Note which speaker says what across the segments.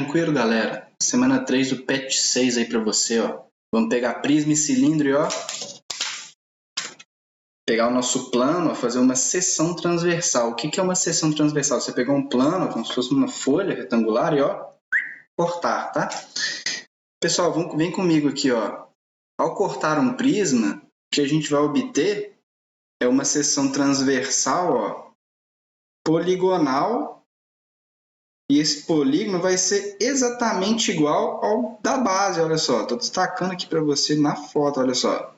Speaker 1: Tranquilo, galera? Semana 3 do PET 6 aí pra você, ó. Vamos pegar prisma e cilindro e, ó, pegar o nosso plano, ó, fazer uma seção transversal. O que é uma seção transversal? Você pegar um plano, como se fosse uma folha retangular e, ó, cortar, tá? Pessoal, vem comigo aqui, ó. Ao cortar um prisma, o que a gente vai obter é uma seção transversal, ó, poligonal. E esse polígono vai ser exatamente igual ao da base, olha só. Estou destacando aqui para você na foto, olha só.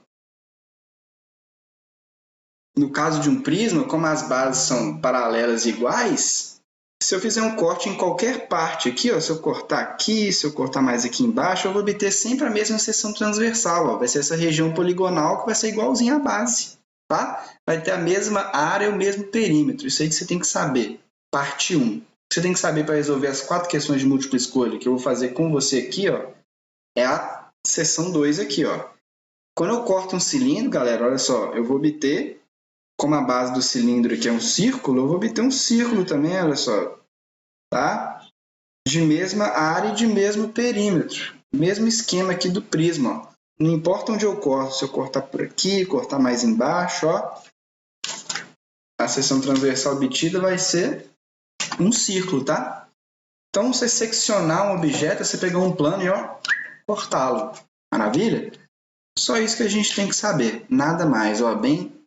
Speaker 1: No caso de um prisma, como as bases são paralelas iguais, se eu fizer um corte em qualquer parte aqui, ó, se eu cortar aqui, se eu cortar mais aqui embaixo, eu vou obter sempre a mesma seção transversal. Ó. Vai ser essa região poligonal que vai ser igualzinha à base. Tá? Vai ter a mesma área, o mesmo perímetro. Isso aí que você tem que saber. Parte 1. Você tem que saber para resolver as 4 questões de múltipla escolha que eu vou fazer com você aqui, ó, é a seção 2 aqui, ó. Quando eu corto um cilindro, galera, olha só, eu vou obter, como a base do cilindro aqui é um círculo, eu vou obter um círculo também, olha só, tá? De mesma área e de mesmo perímetro. Mesmo esquema aqui do prisma, ó. Não importa onde eu corto, se eu cortar por aqui, cortar mais embaixo, ó, a seção transversal obtida vai ser um círculo, tá? Então, você seccionar um objeto, você pegar um plano e, ó, cortá-lo. Maravilha? Só isso que a gente tem que saber. Nada mais, ó, bem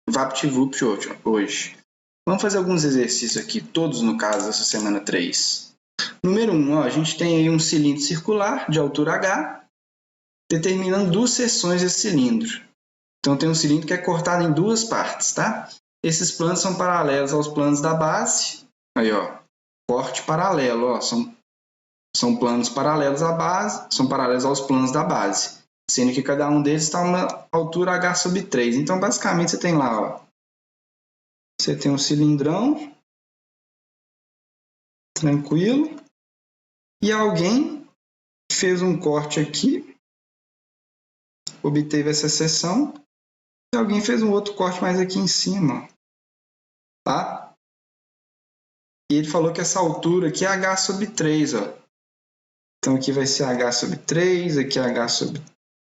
Speaker 1: vapt-vupt hoje. Vamos fazer alguns exercícios aqui, todos no caso dessa semana 3. Número 1, ó, a gente tem aí um cilindro circular de altura H, determinando 2 seções desse cilindro. Então, tem um cilindro que é cortado em 2 partes, tá? Esses planos são paralelos aos planos da base. Aí, ó, corte paralelo, ó, são planos paralelos à base, são paralelos aos planos da base, sendo que cada um deles está a uma altura h sobre 3. Então, basicamente, você tem lá, ó, você tem um cilindrão, tranquilo, e alguém fez um corte aqui, obteve essa seção, e alguém fez um outro corte mais aqui em cima, tá? E ele falou que essa altura aqui é h sobre 3, ó. Então, aqui vai ser h sobre 3, aqui é h sobre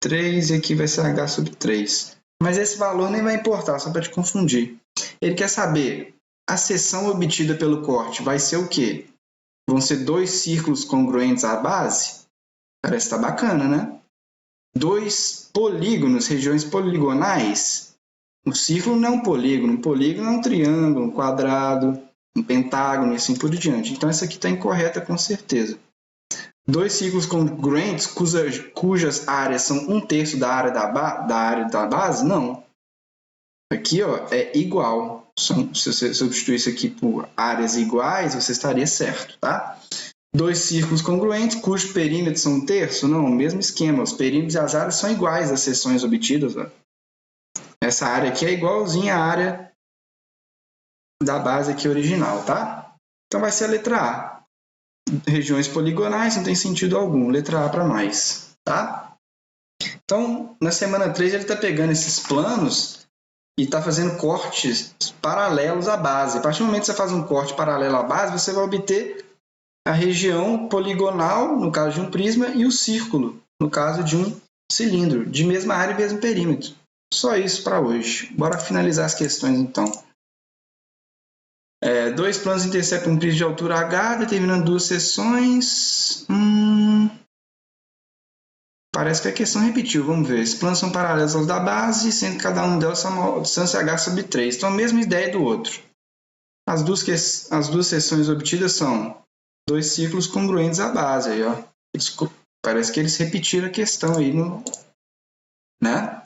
Speaker 1: 3 e aqui vai ser h sobre 3. Mas esse valor nem vai importar, só para te confundir. Ele quer saber, a seção obtida pelo corte vai ser o quê? Vão ser 2 círculos congruentes à base? Parece que tá bacana, né? 2 polígonos, regiões poligonais. Um círculo não é um polígono é um triângulo, um quadrado, um pentágono e assim por diante. Então, essa aqui está incorreta com certeza. 2 círculos congruentes cujas áreas são 1/3 da área da base? Não. Aqui, ó, é igual. Se você substituir isso aqui por áreas iguais, você estaria certo, tá? 2 círculos congruentes cujos perímetros são 1/3? Não, mesmo esquema. Os perímetros e as áreas são iguais às seções obtidas. Ó. Essa área aqui é igualzinha à área da base aqui original, tá? Então vai ser a letra A. Regiões poligonais não tem sentido algum. Letra A para nós, tá? Então, na semana 3, ele está pegando esses planos e está fazendo cortes paralelos à base. A partir do momento que você faz um corte paralelo à base, você vai obter a região poligonal, no caso de um prisma, e o círculo, no caso de um cilindro, de mesma área e mesmo perímetro. Só isso para hoje. Bora finalizar as questões, então. 2 planos interceptam um prisma de altura H, determinando 2 seções. Parece que a questão repetiu, vamos ver. Esses planos são paralelos aos da base, sendo que cada um deles tem uma distância H sobre 3. Então, a mesma ideia do outro. As duas seções obtidas são 2 círculos congruentes à base. Aí, ó. Parece que eles repetiram a questão aí, né?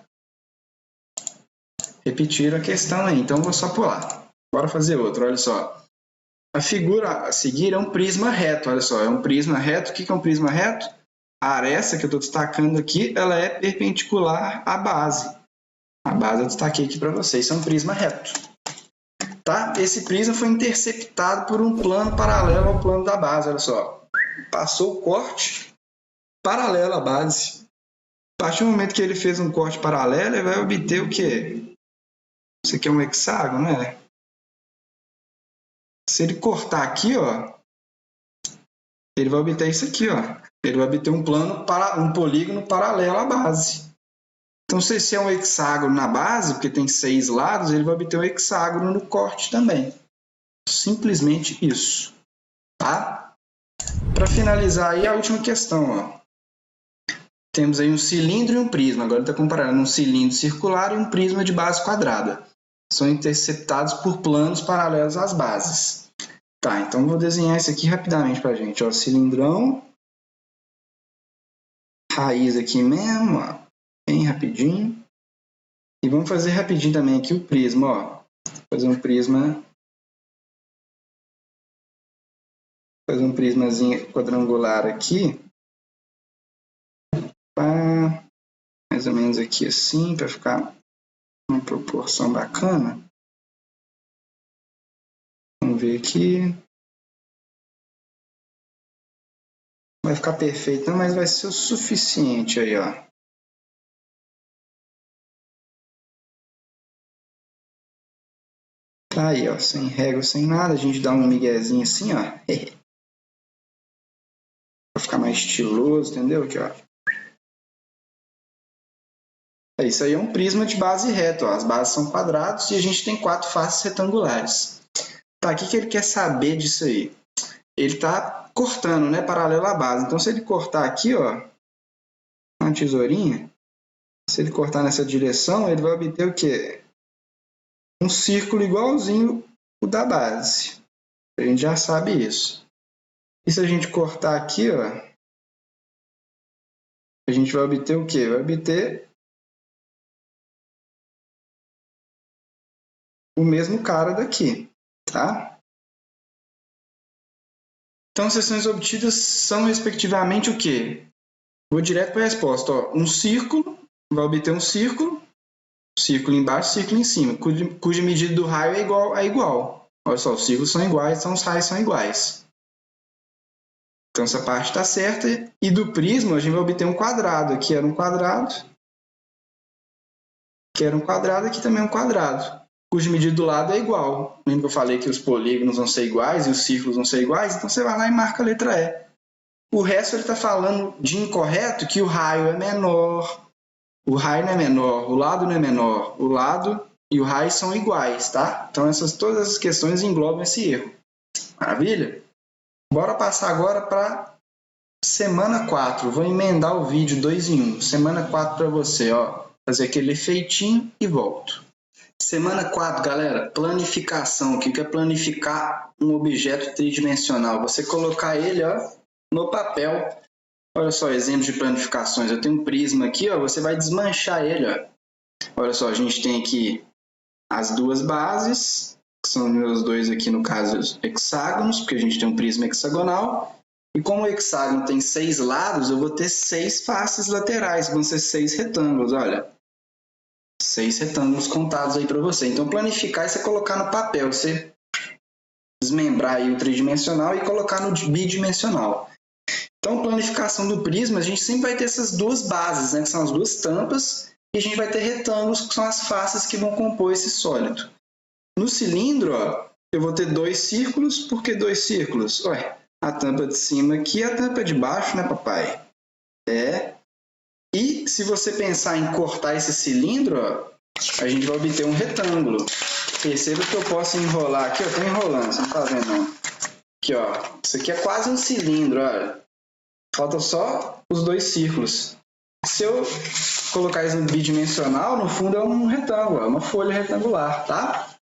Speaker 1: Repetiram a questão aí, então vou só pular. Bora fazer outro, olha só. A figura a seguir é um prisma reto, olha só. É um prisma reto. O que é um prisma reto? A aresta que eu estou destacando aqui, ela é perpendicular à base. A base eu destaquei aqui para vocês, isso é um prisma reto. Tá? Esse prisma foi interceptado por um plano paralelo ao plano da base, olha só. Passou o corte paralelo à base. A partir do momento que ele fez um corte paralelo, ele vai obter o quê? Isso aqui é um hexágono, né? Se ele cortar aqui, ó, ele vai obter isso aqui, ó. Ele vai obter um polígono paralelo à base. Então, se esse é um hexágono na base, porque tem 6 lados, ele vai obter um hexágono no corte também. Simplesmente isso, tá? Para finalizar aí, a última questão, ó. Temos aí um cilindro e um prisma. Agora está comparando um cilindro circular e um prisma de base quadrada. São interceptados por planos paralelos às bases. Tá, então vou desenhar isso aqui rapidamente para a gente. Ó, cilindrão. Raiz aqui mesmo, ó. Bem rapidinho. E vamos fazer rapidinho também aqui o prisma, ó. Fazer um prismazinho quadrangular aqui. Mais ou menos aqui assim, para ficar uma proporção bacana. Vamos ver aqui. Vai ficar perfeito, não, mas vai ser o suficiente aí, ó. Tá aí, ó, sem régua, sem nada, a gente dá um miguezinho assim, ó. Pra ficar mais estiloso, entendeu? Aqui, ó. Isso aí é um prisma de base reta, ó. As bases são quadrados e a gente tem 4 faces retangulares. Tá, o que ele quer saber disso aí? Ele está cortando, né, paralelo à base. Então, se ele cortar aqui, ó, uma tesourinha, se ele cortar nessa direção, ele vai obter o quê? Um círculo igualzinho o da base. A gente já sabe isso. E se a gente cortar aqui, ó, a gente vai obter o quê? Vai obter o mesmo cara daqui, tá? Então, as seções obtidas são, respectivamente, o quê? Vou direto para a resposta. Ó. Um círculo, vai obter um círculo embaixo, círculo em cima, cuja medida do raio é igual. Olha só, os círculos são iguais, então os raios são iguais. Então, essa parte está certa. E do prisma, a gente vai obter um quadrado. Aqui era um quadrado. Aqui era um quadrado, aqui também é um quadrado. Cuja medida do lado é igual. Lembra que eu falei que os polígonos vão ser iguais e os círculos vão ser iguais? Então, você vai lá e marca a letra E. O resto ele está falando de incorreto, que o raio é menor. O raio não é menor, o lado não é menor. O lado e o raio são iguais, tá? Então, todas essas questões englobam esse erro. Maravilha? Bora passar agora para semana 4. Vou emendar o vídeo 2 em 1. Semana 4 para você, ó. Fazer aquele efeitinho e volto. Semana 4, galera, planificação. O que é planificar um objeto tridimensional? Você colocar ele, ó, no papel. Olha só, exemplos de planificações. Eu tenho um prisma aqui, ó, você vai desmanchar ele, ó. Olha só, a gente tem aqui as duas bases, que são meus dois aqui, no caso, hexágonos, porque a gente tem um prisma hexagonal. E como o hexágono tem 6 lados, eu vou ter 6 faces laterais, vão ser 6 retângulos, olha. 6 retângulos contados aí para você. Então, planificar é você colocar no papel, você desmembrar aí o tridimensional e colocar no bidimensional. Então, planificação do prisma, a gente sempre vai ter essas duas bases, né, que são as duas tampas, e a gente vai ter retângulos, que são as faces que vão compor esse sólido. No cilindro, ó, eu vou ter 2 círculos. Por que 2 círculos? Ué, a tampa de cima aqui e a tampa de baixo, né, papai? E se você pensar em cortar esse cilindro, ó, a gente vai obter um retângulo. Perceba que eu posso enrolar aqui, eu estou enrolando, você não está vendo não. Aqui, ó, isso aqui é quase um cilindro, olha. Faltam só os 2 círculos. Se eu colocar isso no bidimensional, no fundo é um retângulo, é uma folha retangular, tá?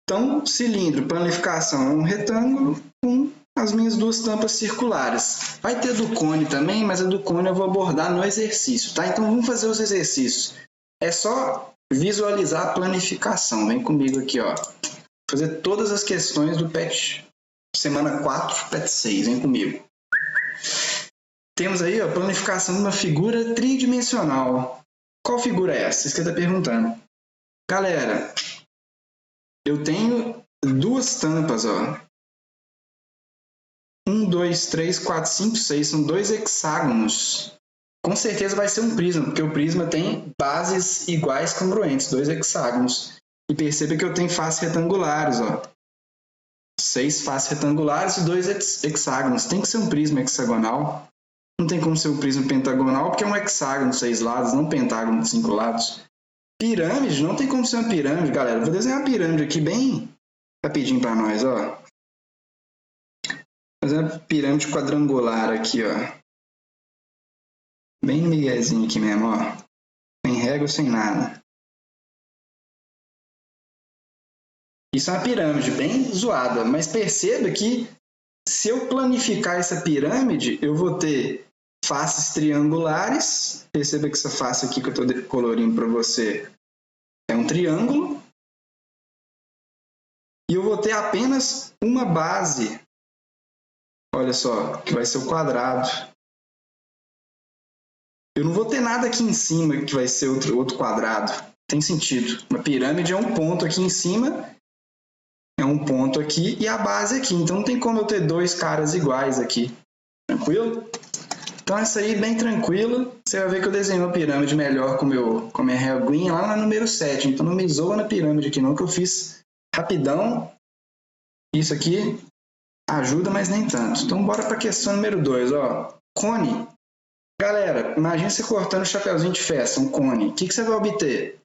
Speaker 1: Então, cilindro, planificação é um retângulo com as minhas 2 tampas circulares. Vai ter do cone também, mas a do cone eu vou abordar no exercício, tá? Então, vamos fazer os exercícios. É só visualizar a planificação. Vem comigo aqui, ó. Fazer todas as questões do PET semana 4, PET 6. Vem comigo. Temos aí a planificação de uma figura tridimensional. Qual figura é essa? Isso que você está perguntando. Galera, eu tenho 2 tampas, ó. 1, 2, 3, 4, 5, 6. São 2 hexágonos. Com certeza vai ser um prisma, porque o prisma tem bases iguais congruentes, 2 hexágonos. E perceba que eu tenho faces retangulares, ó. 6 faces retangulares e 2 hexágonos. Tem que ser um prisma hexagonal. Não tem como ser um prisma pentagonal, porque é um hexágono de 6 lados, não um pentágono de 5 lados. Pirâmide, não tem como ser uma pirâmide, galera. Vou desenhar uma pirâmide aqui bem rapidinho para nós, ó. Fazer uma pirâmide quadrangular aqui, ó. Bem miguezinho aqui mesmo, ó. Sem régua, sem nada. Isso é uma pirâmide bem zoada, mas perceba que se eu planificar essa pirâmide, eu vou ter faces triangulares. Perceba que essa face aqui que eu estou colorindo para você é um triângulo. E eu vou ter apenas uma base. Olha só, que vai ser o quadrado. Eu não vou ter nada aqui em cima que vai ser outro quadrado. Tem sentido. Uma pirâmide é um ponto aqui em cima, é um ponto aqui e a base aqui. Então não tem como eu ter 2 caras iguais aqui. Tranquilo? Então essa aí bem tranquila. Você vai ver que eu desenhei uma pirâmide melhor com a minha réguinha lá no número 7. Então não me zoa na pirâmide aqui não, que eu fiz rapidão. Isso aqui ajuda, mas nem tanto. Então bora para a questão número 2. Ó. Cone. Galera, imagine você cortando o chapeuzinho de festa, um cone. O que você vai obter?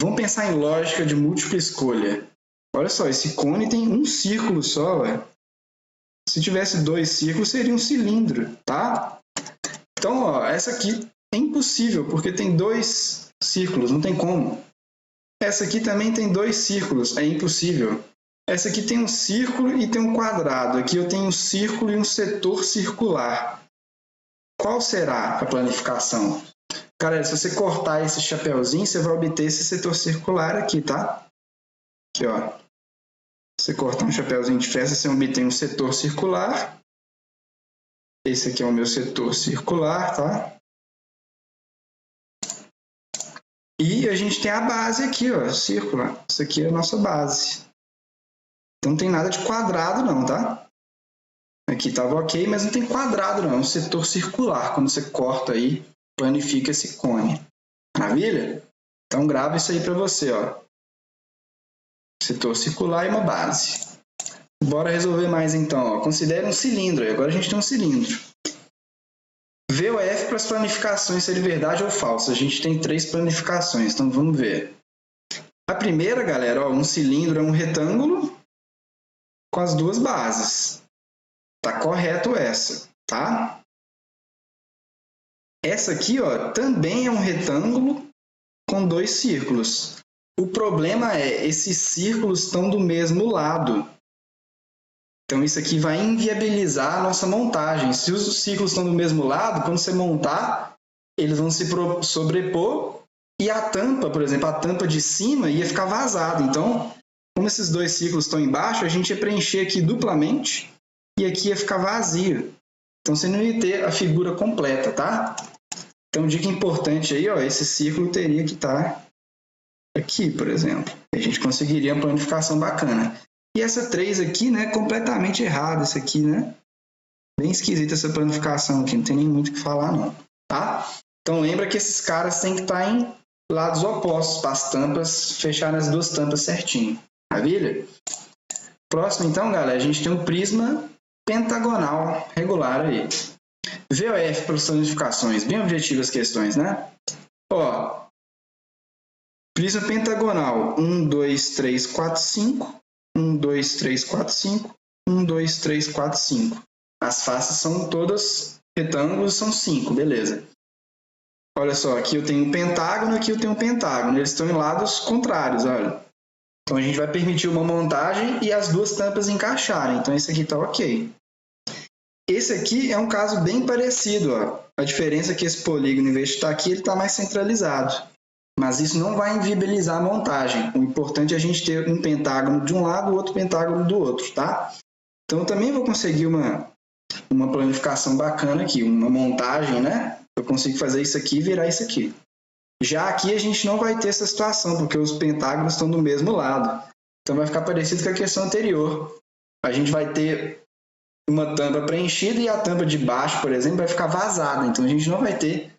Speaker 1: Vamos pensar em lógica de múltipla escolha. Olha só, esse cone tem um círculo só, ué. Se tivesse 2 círculos, seria um cilindro, tá? Então, ó, essa aqui é impossível, porque tem 2 círculos, não tem como. Essa aqui também tem 2 círculos, é impossível. Essa aqui tem um círculo e tem um quadrado. Aqui eu tenho um círculo e um setor circular. Qual será a planificação? Galera, se você cortar esse chapeuzinho, você vai obter esse setor circular aqui, tá? Aqui, ó. Se você cortar um chapeuzinho de festa, você obtém um setor circular. Esse aqui é o meu setor circular, tá? E a gente tem a base aqui, ó, círculo. Isso aqui é a nossa base. Então não tem nada de quadrado não, tá? Aqui estava ok, mas não tem quadrado não, é um setor circular. Quando você corta aí, planifica esse cone. Maravilha? Então grava isso aí para você, ó. Setor circular e uma base. Bora resolver mais então, ó. Considere um cilindro, agora a gente tem um cilindro. V ou F para as planificações serem verdade ou falsa. A gente tem 3 planificações, então vamos ver. A primeira, galera, ó, um cilindro é um retângulo com as 2 bases. Tá correto essa, tá? Essa aqui, ó, também é um retângulo com 2 círculos. O problema é, esses círculos estão do mesmo lado. Então isso aqui vai inviabilizar a nossa montagem. Se os círculos estão do mesmo lado, quando você montar, eles vão se sobrepor e a tampa, por exemplo, a tampa de cima ia ficar vazada. Então, como esses 2 círculos estão embaixo, a gente ia preencher aqui duplamente e aqui ia ficar vazio. Então você não ia ter a figura completa, tá? Então, dica importante aí, ó, esse círculo teria que estar aqui, por exemplo. A gente conseguiria uma planificação bacana. E essa 3 aqui, né, completamente errada, isso aqui, né? Bem esquisita essa planificação aqui, não tem nem muito o que falar, não, tá? Então lembra que esses caras têm que estar em lados opostos, para as tampas fecharem as 2 tampas certinho. Maravilha? Próximo, então, galera, a gente tem um prisma pentagonal regular aí. V ou F para as planificações, bem objetivas as questões, né? Ó, prisma pentagonal, 1, 2, 3, 4, 5. 1, 2, 3, 4, 5. 1, 2, 3, 4, 5. As faces são todas retângulos, são 5, beleza. Olha só, aqui eu tenho um pentágono, aqui eu tenho um pentágono. Eles estão em lados contrários, olha. Então a gente vai permitir uma montagem e as 2 tampas encaixarem. Então esse aqui está ok. Esse aqui é um caso bem parecido, ó. A diferença é que esse polígono, em vez de estar aqui, ele está mais centralizado. Mas isso não vai inviabilizar a montagem. O importante é a gente ter um pentágono de um lado e outro pentágono do outro, tá? Então eu também vou conseguir uma planificação bacana aqui, uma montagem, né? Eu consigo fazer isso aqui e virar isso aqui. Já aqui a gente não vai ter essa situação, porque os pentágonos estão do mesmo lado. Então vai ficar parecido com a questão anterior. A gente vai ter uma tampa preenchida e a tampa de baixo, por exemplo, vai ficar vazada. Então a gente não vai ter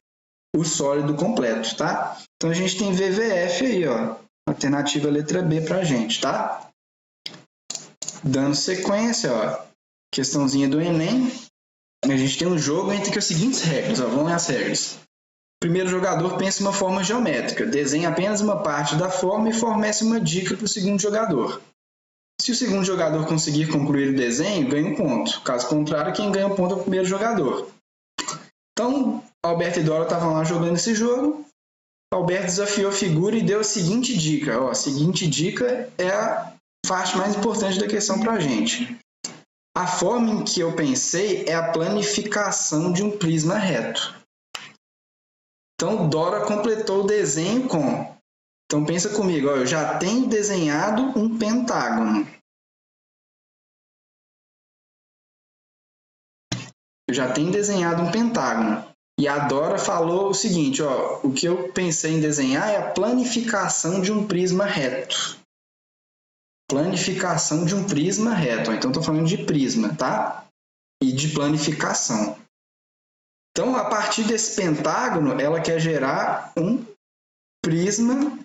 Speaker 1: o sólido completo, tá? Então a gente tem VVF aí, ó. Alternativa letra B pra gente, tá? Dando sequência, ó, questãozinha do Enem, a gente tem um jogo entre as seguintes regras, ó, vamos lá as regras. O primeiro jogador pensa em uma forma geométrica, desenha apenas uma parte da forma e fornece uma dica para o segundo jogador. Se o segundo jogador conseguir concluir o desenho, ganha um ponto. Caso contrário, quem ganha o ponto é o primeiro jogador. Então, Alberto e Dora estavam lá jogando esse jogo. Alberto desafiou a figura e deu a seguinte dica. Ó, a seguinte dica é a parte mais importante da questão para a gente. A forma em que eu pensei é a planificação de um prisma reto. Então, Dora completou o desenho com... Então, pensa comigo, ó, eu já tenho desenhado um pentágono. Eu já tenho desenhado um pentágono. E a Dora falou o seguinte, ó, o que eu pensei em desenhar é a planificação de um prisma reto. Planificação de um prisma reto. Então, estou falando de prisma, tá? E de planificação. Então, a partir desse pentágono, ela quer gerar um prisma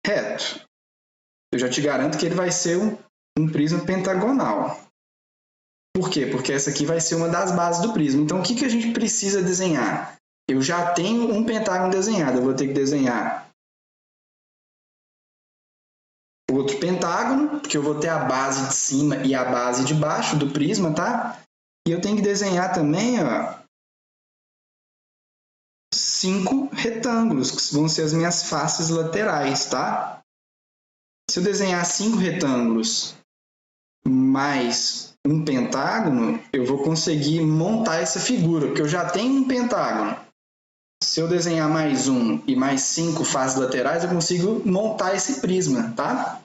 Speaker 1: reto. Eu já te garanto que ele vai ser um prisma pentagonal. Por quê? Porque essa aqui vai ser uma das bases do prisma. Então, o que a gente precisa desenhar? Eu já tenho um pentágono desenhado. Eu vou ter que desenhar outro pentágono, porque eu vou ter a base de cima e a base de baixo do prisma, tá? E eu tenho que desenhar também, ó, 5 retângulos, que vão ser as minhas faces laterais, tá? Se eu desenhar 5 retângulos mais um pentágono, eu vou conseguir montar essa figura, porque eu já tenho um pentágono. Se eu desenhar mais um e mais 5 faces laterais, eu consigo montar esse prisma, tá?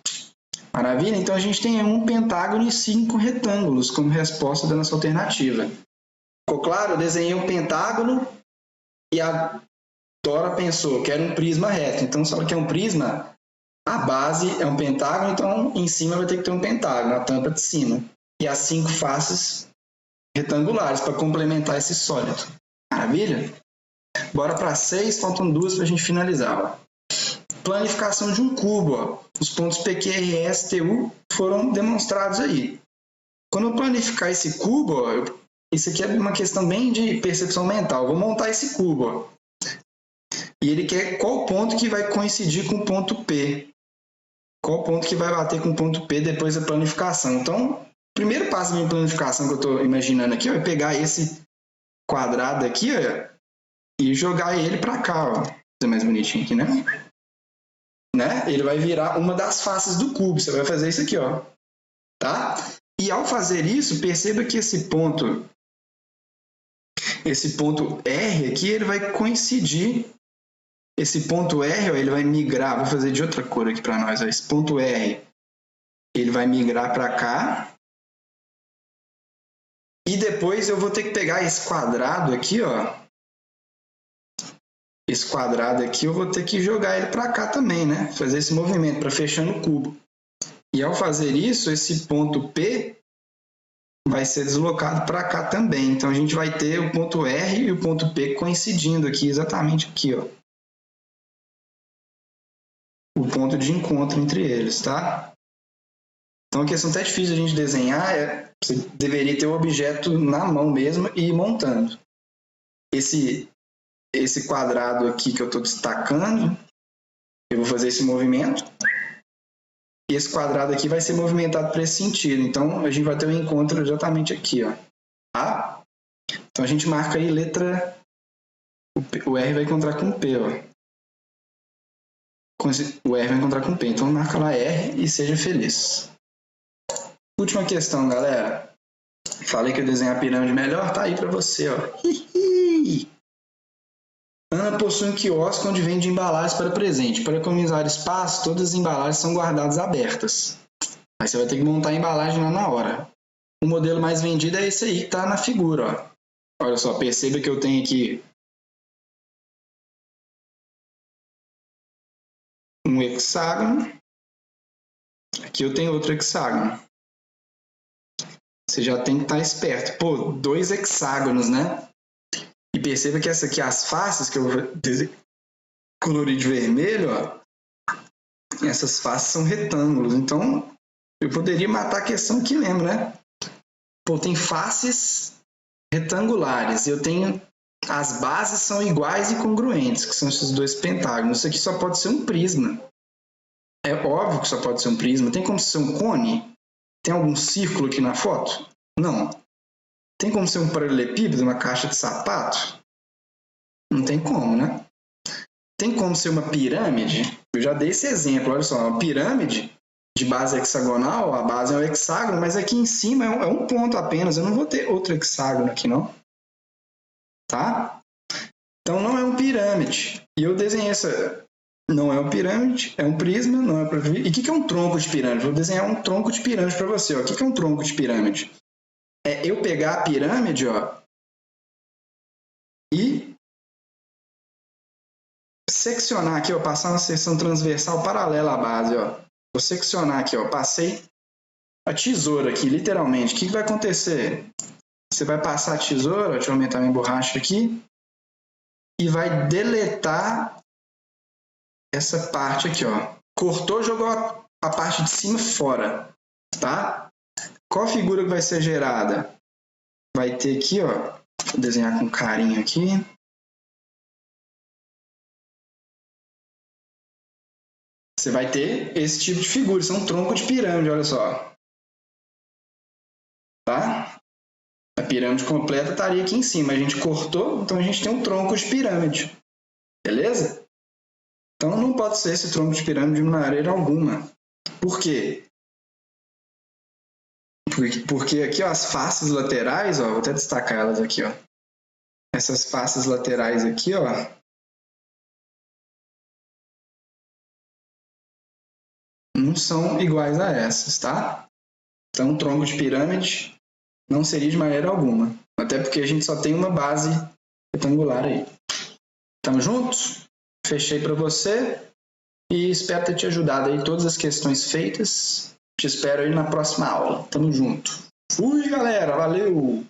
Speaker 1: Maravilha? Então a gente tem um pentágono e 5 retângulos como resposta da nossa alternativa. Ficou claro? Eu desenhei um pentágono e a Dora pensou que era um prisma reto. Então, só que é um prisma, a base é um pentágono, então em cima vai ter que ter um pentágono, a tampa de cima. E as 5 faces retangulares para complementar esse sólido. Maravilha? Bora para 6, faltam 2 para a gente finalizar. Ó. Planificação de um cubo. Ó. Os pontos PQ, R, S, T, U foram demonstrados aí. Quando eu planificar esse cubo, ó, isso aqui é uma questão bem de percepção mental. Eu vou montar esse cubo. Ó. E ele quer qual ponto que vai coincidir com o ponto P. Qual ponto que vai bater com o ponto P depois da planificação. Então, o primeiro passo da minha planificação que eu estou imaginando aqui ó, é pegar esse quadrado aqui ó, e jogar ele para cá. Ó. Vou fazer mais bonitinho aqui, né? Ele vai virar uma das faces do cubo. Você vai fazer isso aqui, ó. Tá? E ao fazer isso, perceba que esse ponto R aqui, ele vai coincidir. Esse ponto R, ó, ele vai migrar. Vou fazer de outra cor aqui para nós. Ó. Esse ponto R, ele vai migrar para cá. E depois eu vou ter que pegar esse quadrado aqui, ó. Esse quadrado aqui eu vou ter que jogar ele para cá também, né? Fazer esse movimento para fechando o cubo. E ao fazer isso, esse ponto P vai ser deslocado para cá também. Então a gente vai ter o ponto R e o ponto P coincidindo aqui, exatamente aqui, ó. O ponto de encontro entre eles, tá? Então a questão até difícil de a gente desenhar você deveria ter o objeto na mão mesmo e ir montando. Esse quadrado aqui que eu estou destacando, eu vou fazer esse movimento. E esse quadrado aqui vai ser movimentado para esse sentido. Então, a gente vai ter um encontro exatamente aqui. Ó. Tá? Então, a gente marca aí letra... O R vai encontrar com o P. Ó. O R vai encontrar com o P. Então, marca lá R e seja feliz. Última questão, galera. Falei que eu desenhar a pirâmide melhor. Tá aí para você. Ó. Ana possui um quiosque onde vende embalagens para presente. Para economizar espaço, todas as embalagens são guardadas abertas. Aí você vai ter que montar a embalagem lá na hora. O modelo mais vendido é esse aí que está na figura. Ó. Olha só, perceba que eu tenho aqui um hexágono. Aqui eu tenho outro hexágono. Você já tem que estar esperto. Pô, 2 hexágonos, né? E perceba que essa aqui, as faces que eu vou colorir de vermelho, ó, essas faces são retângulos. Então, Eu poderia matar a questão aqui mesmo, né? Pô, tem faces retangulares. Eu tenho... As bases são iguais e congruentes, que são esses dois pentágonos. Isso aqui só pode ser um prisma. É óbvio que só pode ser um prisma. Tem como ser um cone? Tem algum círculo aqui na foto? Não. Tem como ser um paralelepípedo, uma caixa de sapato? Não tem como, né? Tem como ser uma pirâmide? Eu já dei esse exemplo. Olha só, uma pirâmide de base hexagonal, a base é um hexágono, mas aqui em cima é um ponto apenas. Eu não vou ter outro hexágono aqui, não. Tá? Então não é um pirâmide. E eu desenhei essa... Não é uma pirâmide, é um prisma, não é para... E o que é um tronco de pirâmide? Vou desenhar um tronco de pirâmide para você. Ó. O que é um tronco de pirâmide? É eu pegar a pirâmide, ó, e seccionar aqui, ó, passar uma seção transversal paralela à base, ó. Vou seccionar aqui, ó, passei a tesoura aqui, literalmente. O que vai acontecer? Você vai passar a tesoura, deixa eu aumentar minha borracha aqui, e vai deletar essa parte aqui, ó. Cortou, jogou a parte de cima fora, tá? Qual figura que vai ser gerada? Vai ter aqui, ó, vou desenhar com carinho aqui. Você vai ter esse tipo de figura, isso é um tronco de pirâmide, olha só. Tá? A pirâmide completa estaria aqui em cima, a gente cortou, então a gente tem um tronco de pirâmide. Beleza? Então não pode ser esse tronco de pirâmide de maneira alguma. Por quê? Porque aqui, ó, as faces laterais, ó, vou até destacar elas aqui, ó. Essas faces laterais aqui, ó, não são iguais a essas, tá? Então, um tronco de pirâmide não seria de maneira alguma. Até porque a gente só tem uma base retangular aí. Tamo juntos? Fechei para você e espero ter te ajudado aí todas as questões feitas. Te espero aí na próxima aula. Tamo junto. Fui, galera. Valeu!